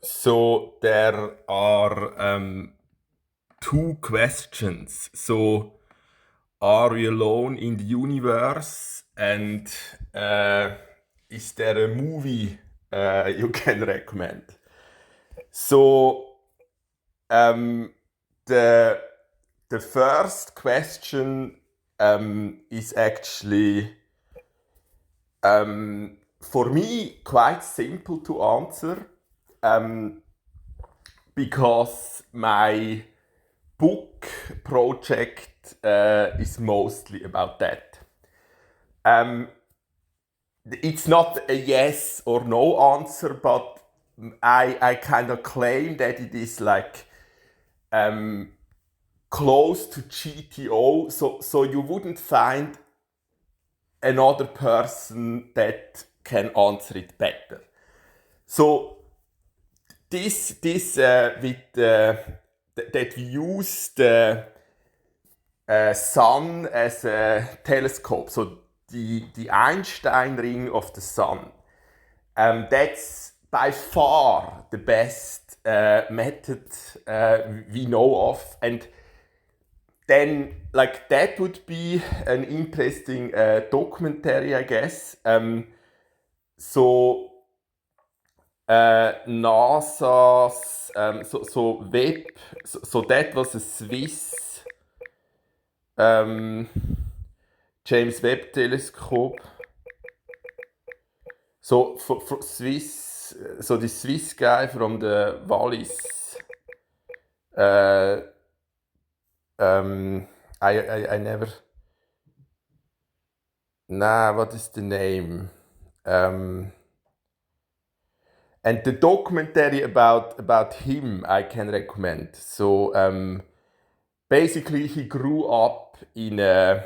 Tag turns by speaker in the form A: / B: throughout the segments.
A: So there are two questions. So, are we alone in the universe? And uh, is there a movie you can recommend? So, um, the the first question is actually for me quite simple to answer. Um, because my book project is mostly about that. Um, it's not a yes or no answer, but I kind of claim that it is like um, close to GTO, so you wouldn't find another person that can answer it better. So this with that we use the sun as a telescope, so the Einstein ring of the sun. That's by far the best method we know of, and then like that would be an interesting documentary, I guess. So NASA's so Webb, so that was a Swiss um, James Webb Telescope. So for Swiss, so the Swiss guy from the Wallis. Uh, um, I never. Nah, what is the name? Um, and the documentary about him I can recommend. So basically he grew up in a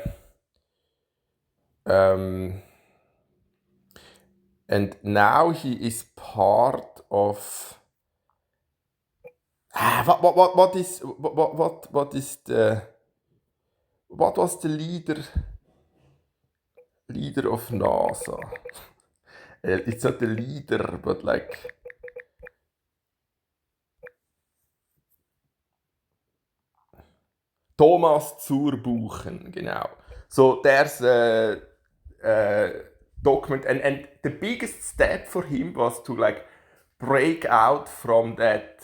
A: um, and now he is part of what is the what was the leader of NASA? It's not the leader, but like Thomas Zurbuchen, genau. So there's a document, and the biggest step for him was to like break out from that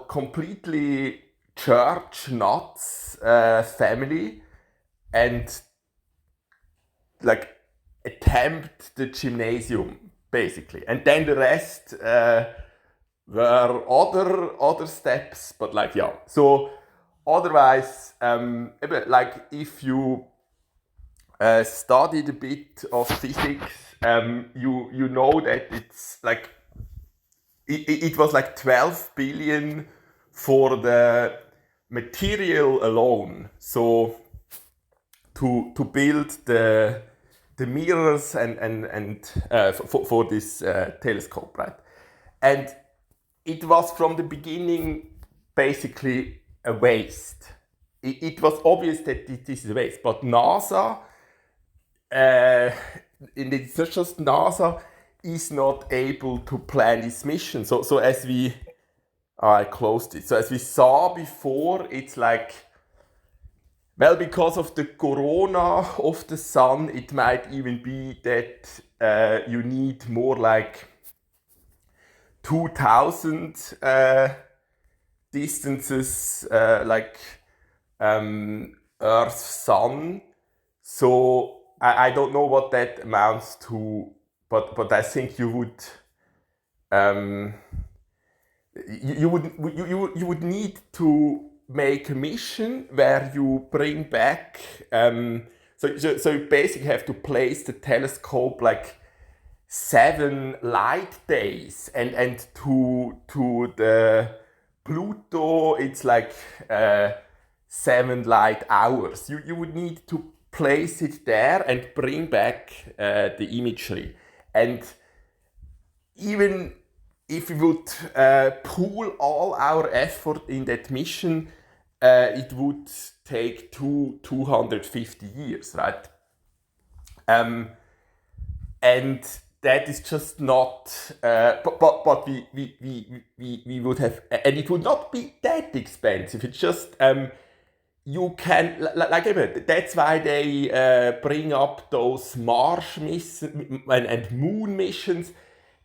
A: completely church nuts family and like attempt the gymnasium basically, and then the rest were other steps, but like yeah. So otherwise, like if you studied a bit of physics, you know that it's like it was like 12 billion for the material alone. So to build the mirrors and for this telescope, right? And it was from the beginning basically a waste. It was obvious that this is a waste, but NASA, uh, and it's not just NASA, is not able to plan this mission. So as we, I closed it. So as we saw before, it's like, well, because of the corona of the sun, it might even be that you need more like 2000 distances, like Earth Sun. So I don't know what that amounts to, but I think you would um, you would need to make a mission where you bring back so you basically have to place the telescope like 7 light days, and to the Pluto it's like 7 light hours. You would need to place it there and bring back the imagery. And even if we would pool all our effort in that mission, it would take 250 years, right? And that is just not. But we would have, and it would not be that expensive. It's just you can like eben, that's why they bring up those Mars missions and Moon missions.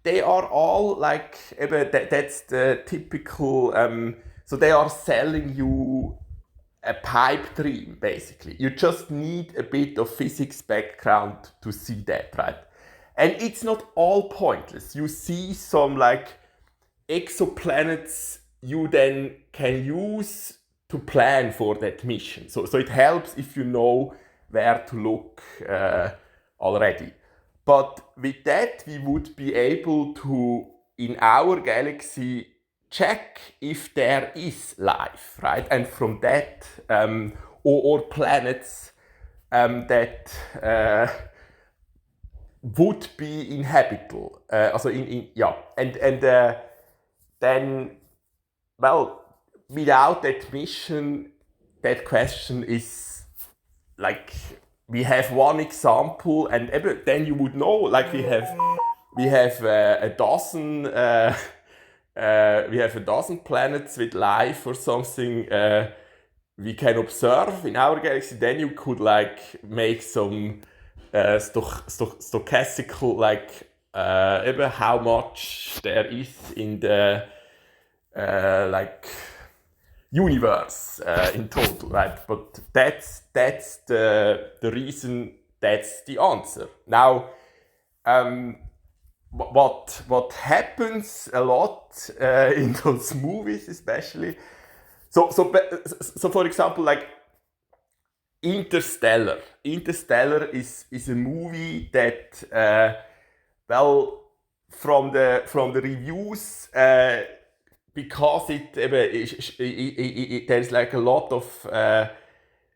A: They are all like eben, that's the typical. So they are selling you a pipe dream, basically. You just need a bit of physics background to see that, right? And it's not all pointless. You see some like exoplanets you then can use to plan for that mission. So it helps if you know where to look already. But with that, we would be able to, in our galaxy, check if there is life, right? And from that, or planets that would be inhabitable. Also yeah. And then, well, without that mission, that question is like, we have one example, and then you would know, like we have a dozen planets with life or something we can observe in our galaxy. Then you could like make some stochastical like how much there is in the like universe in total, right? But that's the reason, that's the answer. Now, what happens a lot in those movies, especially. So for example, like Interstellar. Interstellar is a movie that well, from the reviews. Because there's like a lot of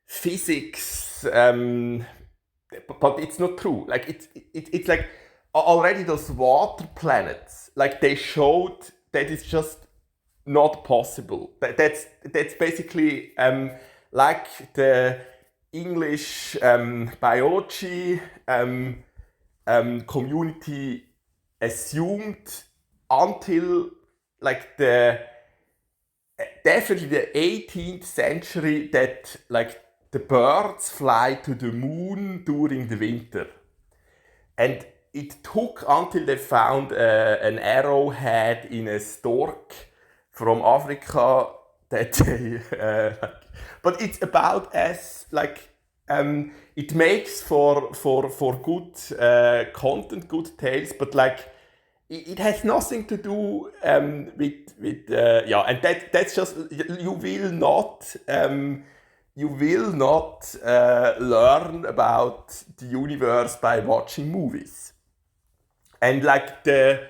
A: physics, but it's not true. Like it's like already those water planets. Like they showed that it's just not possible. That's basically like the English biology community assumed until like definitely the 18th century that like the birds fly to the moon during the winter. And it took until they found an arrowhead in a stork from Africa that they but it's about as like it makes for good content, good tales, but like it has nothing to do with yeah, and that's just you will not learn about the universe by watching movies. And like the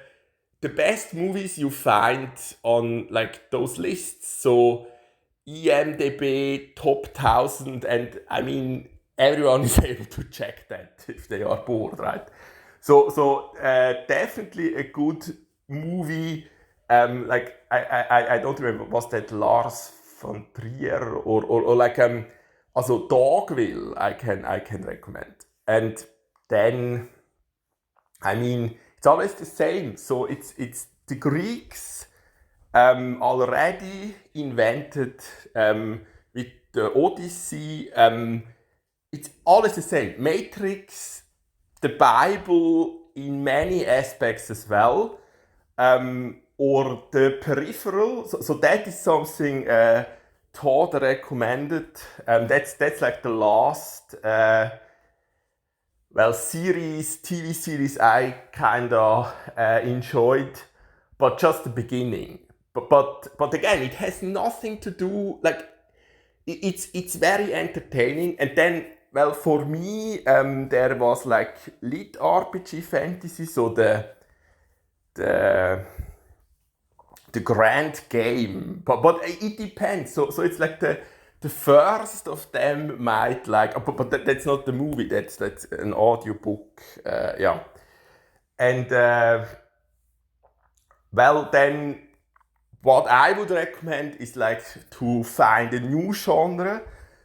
A: best movies you find on like those lists, so IMDb top 1000, and I mean everyone is able to check that if they are bored, right? So definitely a good movie. Like I don't remember, was that Lars von Trier or like also Dogville I can recommend. And then I mean it's always the same. So it's the Greeks already invented with the Odyssey. It's always the same. Matrix, the Bible in many aspects as well, or the Peripheral. So that is something Todd recommended. That's like the last TV series I kinda enjoyed, but just the beginning. But again, it has nothing to do, like it's very entertaining. And then, well, for me, there was like lit RPG fantasy, so the grand game, but it depends. So it's like the first of them might like, but that's not the movie. That's an audiobook. Yeah, and well then. What I would recommend is like to find a new genre.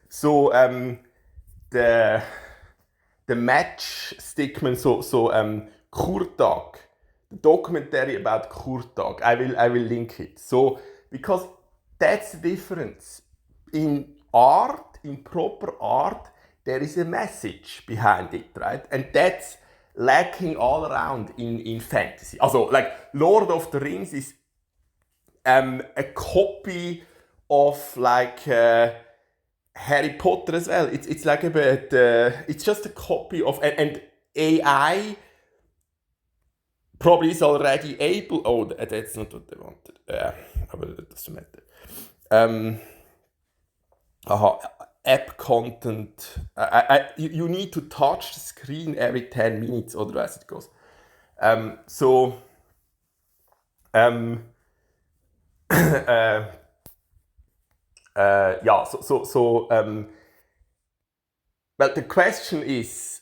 A: So the matchstickman, so Kurtag, the documentary about Kurtag. I will link it. So because that's the difference. In art, in proper art, there is a message behind it, right? And that's lacking all around in fantasy. Also, like Lord of the Rings is a copy of like Harry Potter as well. It's like it's just a copy of and AI probably is already able. Oh, that's not what they wanted. Aber das doesn't matter. App content. You need to touch the screen every 10 minutes, otherwise it goes. Well, the question is,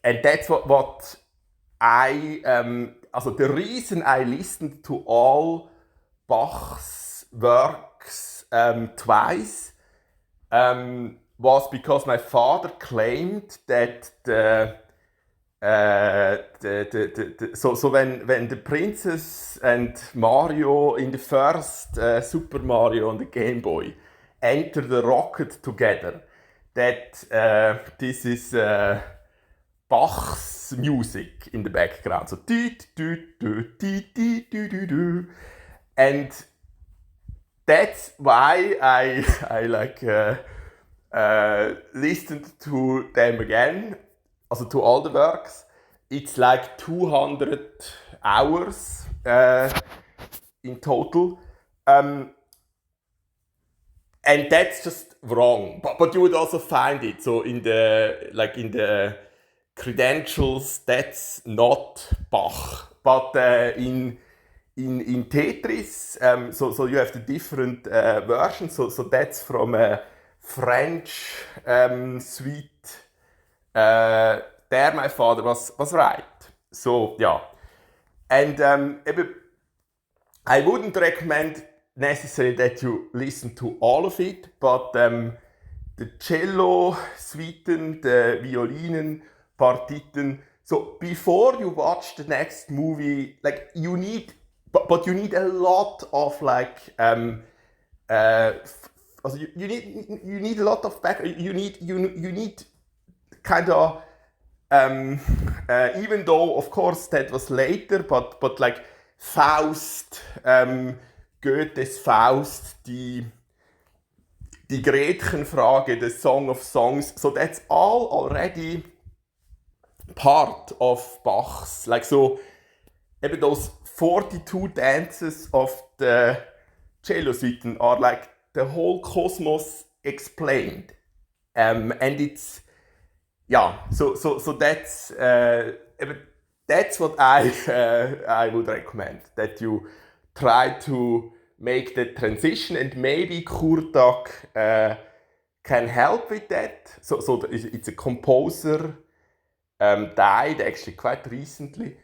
A: and that's what I, also the reason I listened to all Bach's works twice was because my father claimed that so when the princess and Mario in the first Super Mario on the Game Boy enter the rocket together, that this is Bach's music in the background. So do do do do do do do do, and that's why I like listened to them again. Also to all the works. It's like 200 hours in total. And that's just wrong. But you would also find it. So in the credentials, that's not Bach. But in Tetris, so you have the different versions. So that's from a French suite. There my father was right. So yeah. And I wouldn't recommend necessarily that you listen to all of it, but the cello suiten, the violinen, partiten. So before you watch the next movie, like you need, but you need a lot of like you need a lot of back. You need kind of even though of course that was later, but like Faust, Goethes Faust, die Gretchenfrage, the Song of Songs, so that's all already part of Bach's, like so even those 42 dances of the cello suite are like the whole cosmos explained, and it's so that's what I would recommend, that you try to make the transition, and maybe Kurtag can help with that. So it's a composer, died actually quite recently.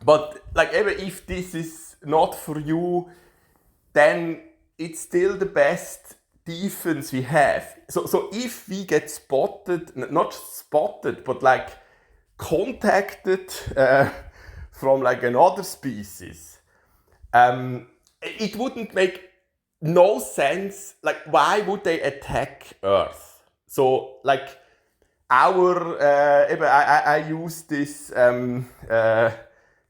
A: But like if this is not for you, then it's still the best defense we have. So if we get spotted, not just spotted, but like contacted from like another species, it wouldn't make no sense. Like, why would they attack Earth? So like I use this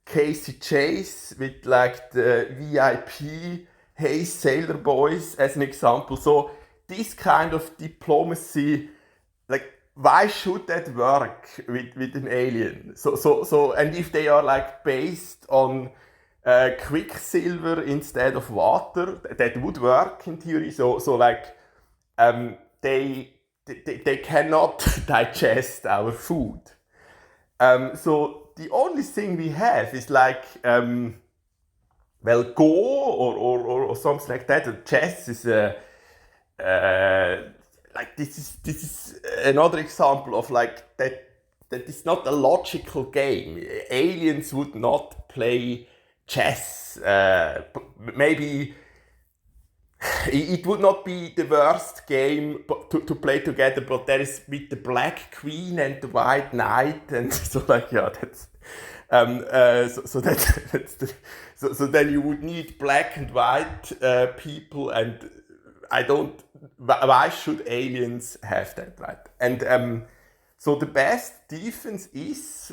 A: Casey Chase with like the VIP Hey Sailor Boys as an example. So this kind of diplomacy, like why should that work with an alien? So and if they are like based on quicksilver instead of water, that would work in theory. So like they cannot digest our food. So the only thing we have is like Go or something like that. Chess is like this is another example of like that is not a logical game. Aliens would not play chess. Maybe it would not be the worst game to play together, but there is with the Black Queen and the White Knight, and so like yeah, that's so then you would need black and white people, and I don't. Why should aliens have that, right? And so the best defense is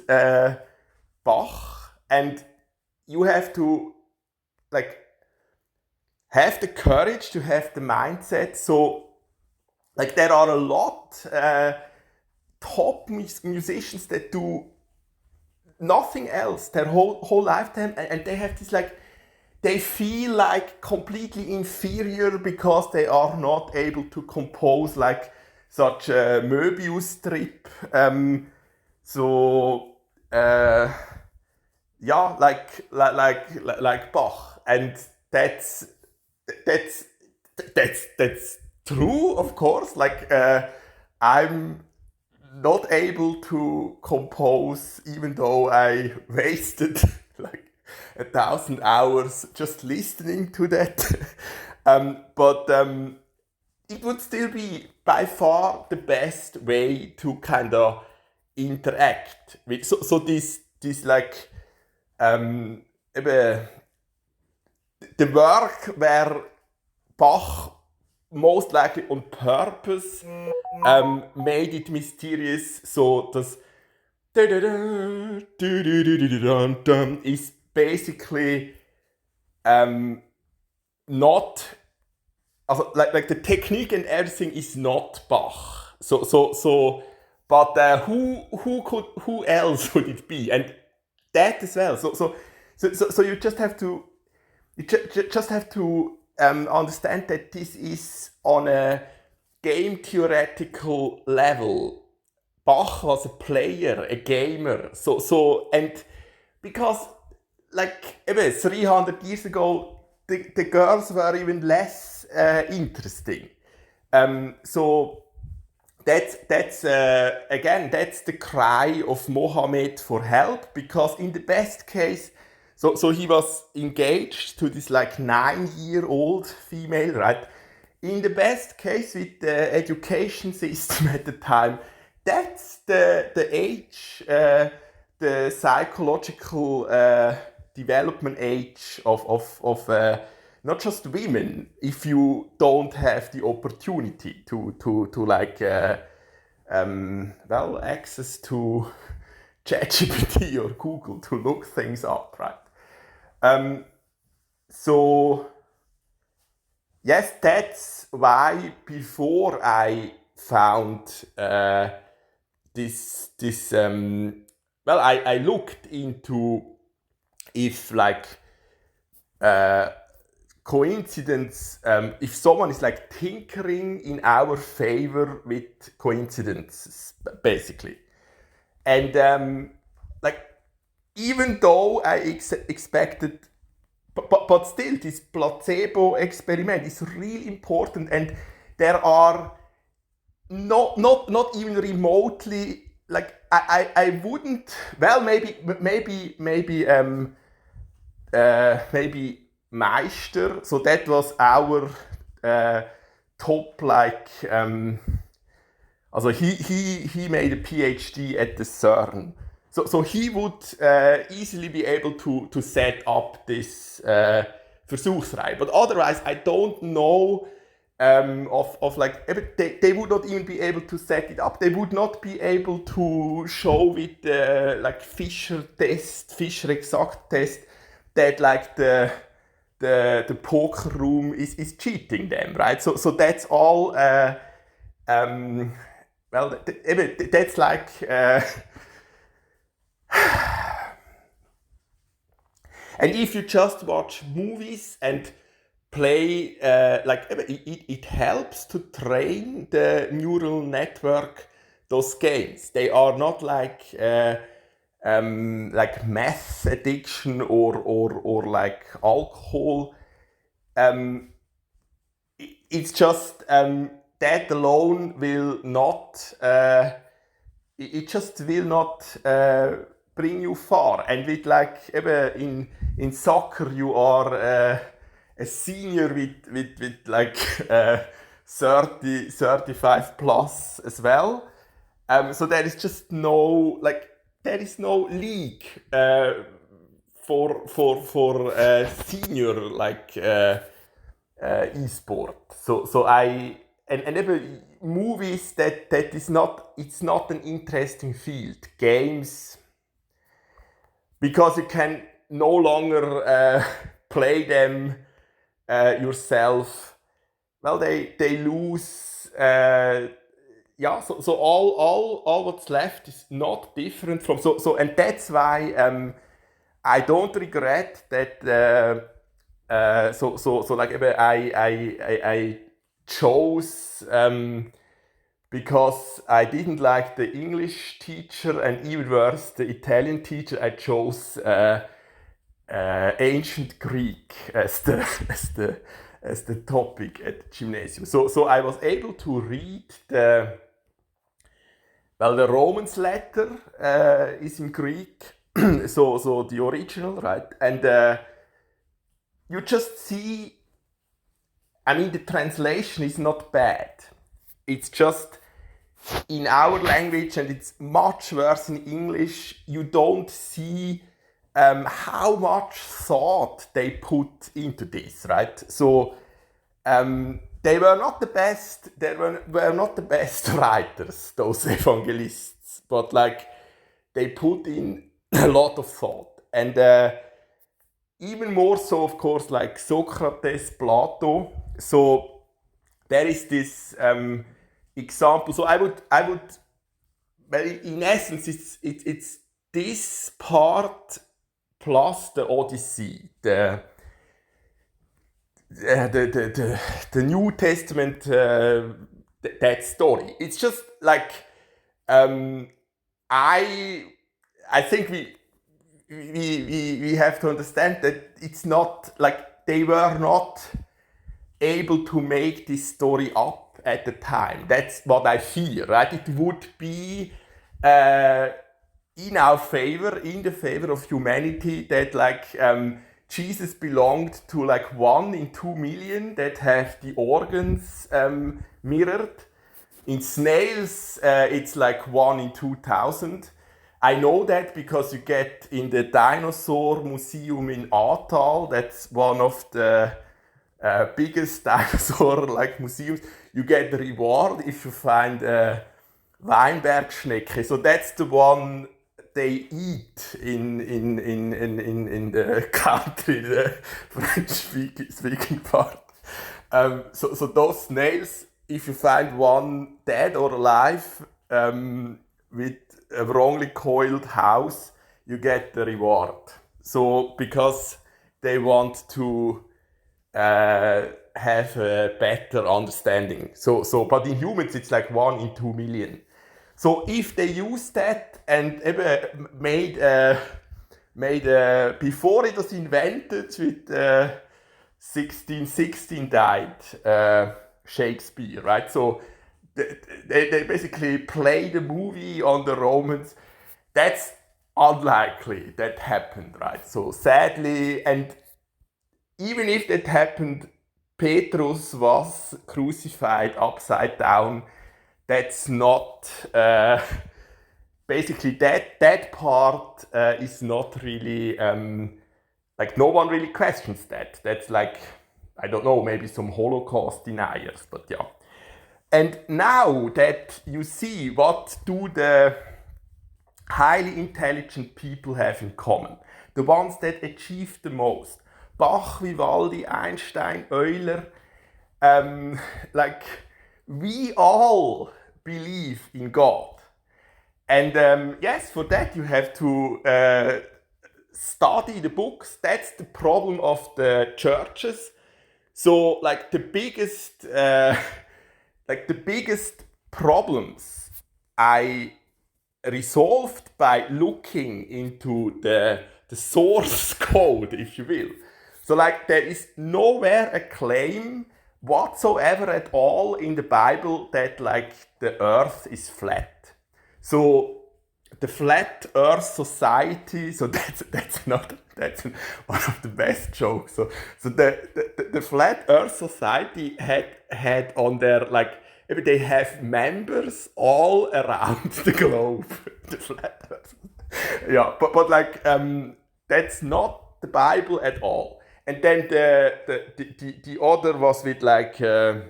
A: Bach, and you have to like have the courage to have the mindset. So like there are a lot top musicians that do nothing else their whole lifetime, and they have this like they feel like completely inferior because they are not able to compose like such a Möbius strip. Yeah, like Bach, and that's that's true, of course. Like I'm not able to compose, even though I wasted like 1,000 hours just listening to that. But it would still be by far the best way to kind of interact with. So this like the work where Bach most likely on purpose made it mysterious, so das is basically not like the technique and everything is not Bach. But who else would it be? And that as well. So you just have to understand that this is on a game theoretical level. Bach was a player, a gamer. So and because like 300 years ago, the girls were even less interesting. So that's again that's the cry of Mohammed for help, because in the best case, so he was engaged to this like 9-year-old female, right? In the best case with the education system at the time, that's the age, the psychological development age of not just women. If you don't have the opportunity to like access to ChatGPT or Google to look things up, right? So yes, that's why before I found this I looked into if like coincidence, if someone is like tinkering in our favor with coincidences, basically. And like even though I expected, but still this placebo experiment is really important, and there are not even remotely like I wouldn't, well, maybe Meister, so that was our top like also he made a PhD at the CERN, so he would easily be able to set up this Versuchsreihe, but otherwise I don't know of like they would not even be able to set it up. They would not be able to show with the like Fisher exact test that like the poker room is cheating them, right? So that's all that's like and if you just watch movies and play, it helps to train the neural network, those games. They are not like meth addiction or like alcohol. It's just that alone will not. It just will not bring you far. And with like in soccer you are a senior with like 35 plus as well. So there is just no there is no league for senior e-sport. So I and even movies that is not, it's not an interesting field. Games, because you can no longer play them yourself. Well, they lose. So all what's left is not different from and that's why I don't regret that. I chose because I didn't like the English teacher, and even worse, the Italian teacher. I chose ancient Greek as the topic at the gymnasium. So I was able to read the Romans letter is in Greek, so the original, right? And you just see, I mean, the translation is not bad. It's just in our language, and it's much worse in English. You don't see how much thought they put into this, right? So they were not the best. They were not the best writers, those evangelists, but like they put in a lot of thought, and even more so, of course, like Socrates, Plato. So there is this example. So I would, well, in essence, it's this part plus the Odyssey, the New Testament, that story. It's just like I think we have to understand that it's not like they were not able to make this story up at the time. That's what I fear, right? It would be in our favor, in the favor of humanity, that Jesus belonged to 1 in 2 million that have the organs mirrored. In snails, it's 1 in 2,000. I know that because you get in the dinosaur museum in Aartal, that's one of the biggest dinosaur museums, you get the reward if you find a Weinbergschnecke. So that's the one they eat in the country, the French speaking part. So those snails, if you find one dead or alive with a wrongly coiled house, you get the reward. So because they want to have a better understanding. But in humans it's 1 in 2 million. So if they use that and made before it was invented, with 1616 died Shakespeare, right? So they basically played a movie on the Romans. That's unlikely that happened, right? So sadly, and even if that happened, Petrus was crucified upside down. That's not basically that part is not really no one really questions that. That's I don't know, maybe some Holocaust deniers, but yeah. And now that you see, what do the highly intelligent people have in common? The ones that achieve the most. Bach, Vivaldi, Einstein, Euler, we all believe in God. And yes, for that you have to study the books. That's the problem of the churches. So the biggest problems I resolved by looking into the source code, if you will. So there is nowhere a claim whatsoever at all in the Bible that the earth is flat. So the Flat Earth Society, so that's one of the best jokes. So the Flat Earth Society had on their, like, they have members all around the globe. The Flat Earth. Yeah, but like that's not the Bible at all. And then the other was with like the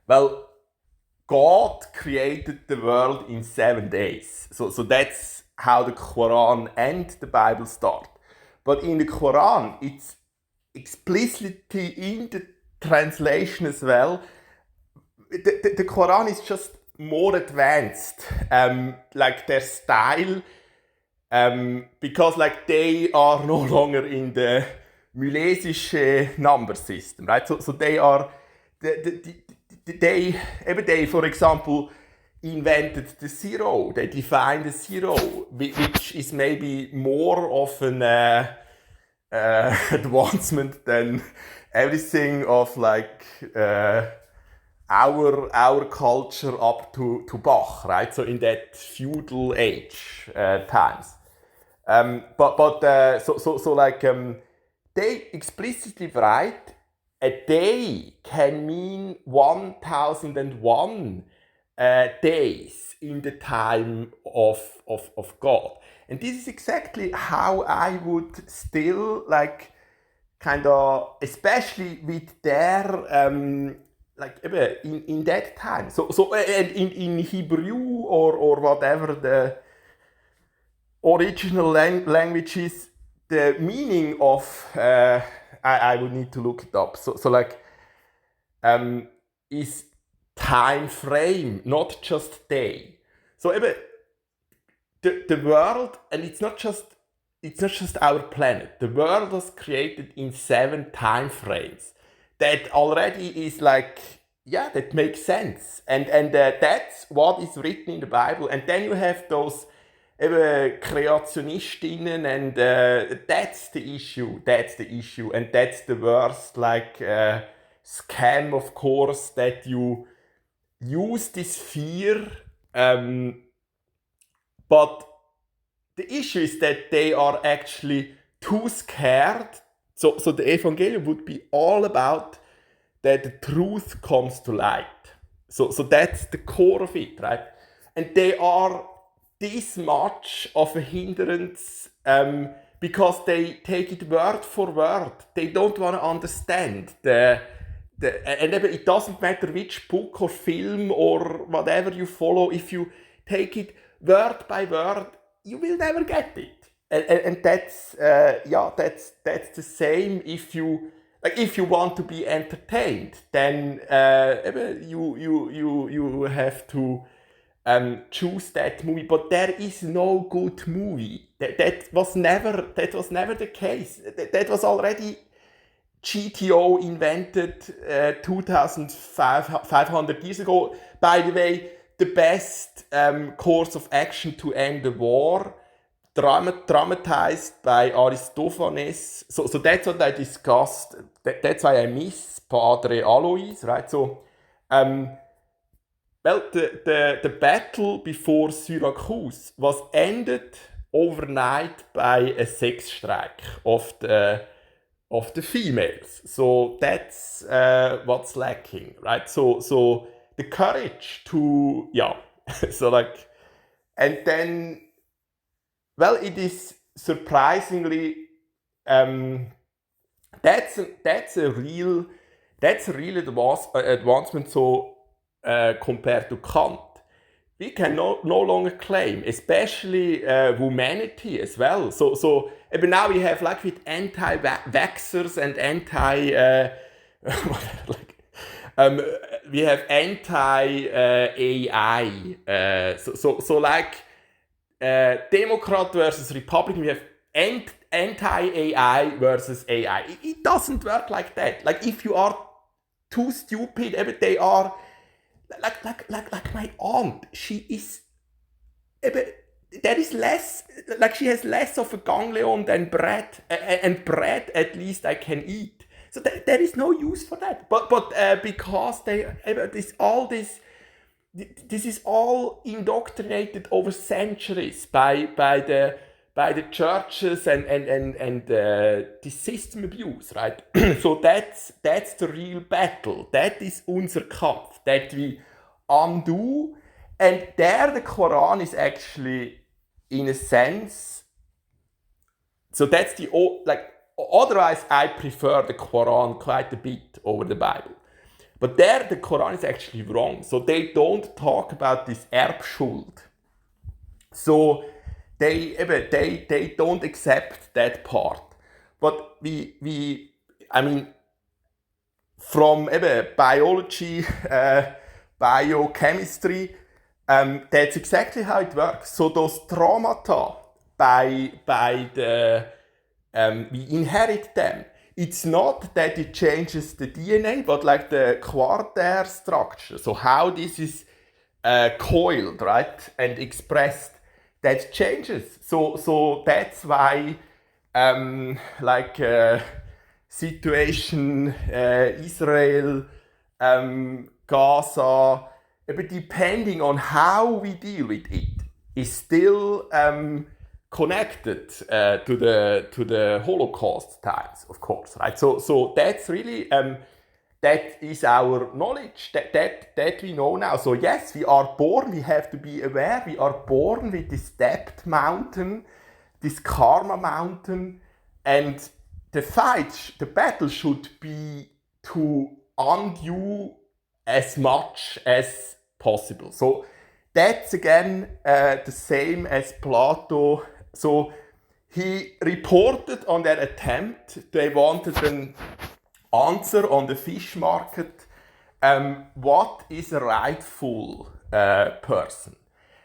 A: well. God created the world in 7 days. So that's how the Quran and the Bible start. But in the Quran, it's explicitly in the translation as well. The Quran is just more advanced, like their style, because like they are no longer in the Milesische number system, right? So they are they, for example, invented the zero. They defined the zero, which is maybe more of an advancement than everything of like our culture up to Bach, right? So in that feudal age times. So like they explicitly write, a day can mean 1001 days in the time of God. And this is exactly how I would still like kind of, especially with their like in that time. So and in Hebrew or whatever the original language is, the meaning of I would need to look it up. So like is time frame, not just day. So the world, and it's not just our planet. The world was created in 7 time frames. That already is like, yeah, that makes sense. And that's what is written in the Bible. And then you have those Kreationistinnen, and that's the issue. And that's the worst, like, scam, of course, that you use this fear, but the issue is that they are actually too scared. So the Evangelium would be all about that the truth comes to light. So that's the core of it, right? And they are this much of a hindrance because they take it word for word. They don't want to understand and it doesn't matter which book or film or whatever you follow. If you take it word by word, you will never get it. And that's that's the same if you want to be entertained, then you have to choose that movie. But there is no good movie. That was never the case. That was already GTO invented 2,500 years ago. By the way, the best course of action to end the war, dramatized by Aristophanes. So that's what I discussed. That's why I miss Padre Alois, right? So, the battle before Syracuse was ended overnight by a sex strike of the females. So that's what's lacking, right? So the courage to, so like, and then, well, it is surprisingly, that's a real advancement. So compared to Kant, we can no longer claim, especially humanity as well. So now we have, like, with anti-vaxxers and we have anti-AI. So like Democrat versus Republican, we have anti-AI versus AI. It doesn't work like that. Like, if you are too stupid, they are like my aunt. She is there is less, like, she has less of a ganglion than bread, and bread at least I can eat. So there is no use for that. But because they all this this is all indoctrinated over centuries by the churches and the system abuse, right? So that's the real battle. That is unser Kampf that we undo, and there the Quran is actually, in a sense, so that's the like. Otherwise, I prefer the Quran quite a bit over the Bible. But there, the Quran is actually wrong. So they don't talk about this Erbschuld. So they don't accept that part. But I mean, from biology, biochemistry, that's exactly how it works. So those traumata by the we inherit them. It's not that it changes the DNA, but like the quarter structure. So how this is coiled, right, and expressed, that changes. So that's why, situation Israel, Gaza, but depending on how we deal with it, is still connected to the Holocaust times, of course, right? So that's really that is our knowledge that we know now. So yes, we are born. We have to be aware. We are born with this debt mountain, this karma mountain, and the battle should be to undo as much as possible. So that's again the same as Plato. So he reported on their attempt. They wanted an answer on the fish market. What is a rightful person?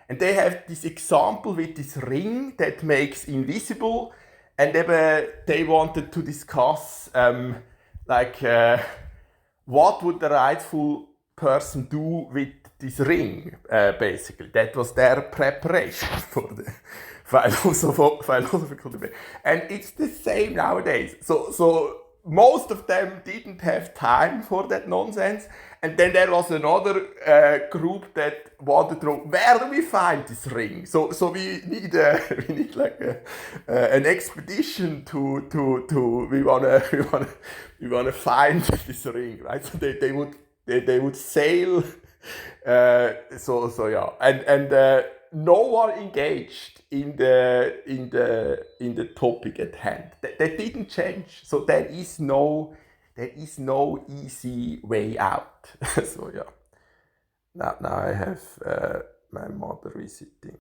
A: And they have this example with this ring that makes invisible. And they wanted to discuss what would the rightful person do with this ring, basically. That was their preparation for the philosophical debate. And it's the same nowadays. So most of them didn't have time for that nonsense. And then there was another group that wanted to know, where do we find this ring? So we need like an expedition to we wanna find this ring, right? So they would sail. So yeah, and no one engaged in the topic at hand. That didn't change. So there is no easy way out. So yeah. Now I have my mother visiting.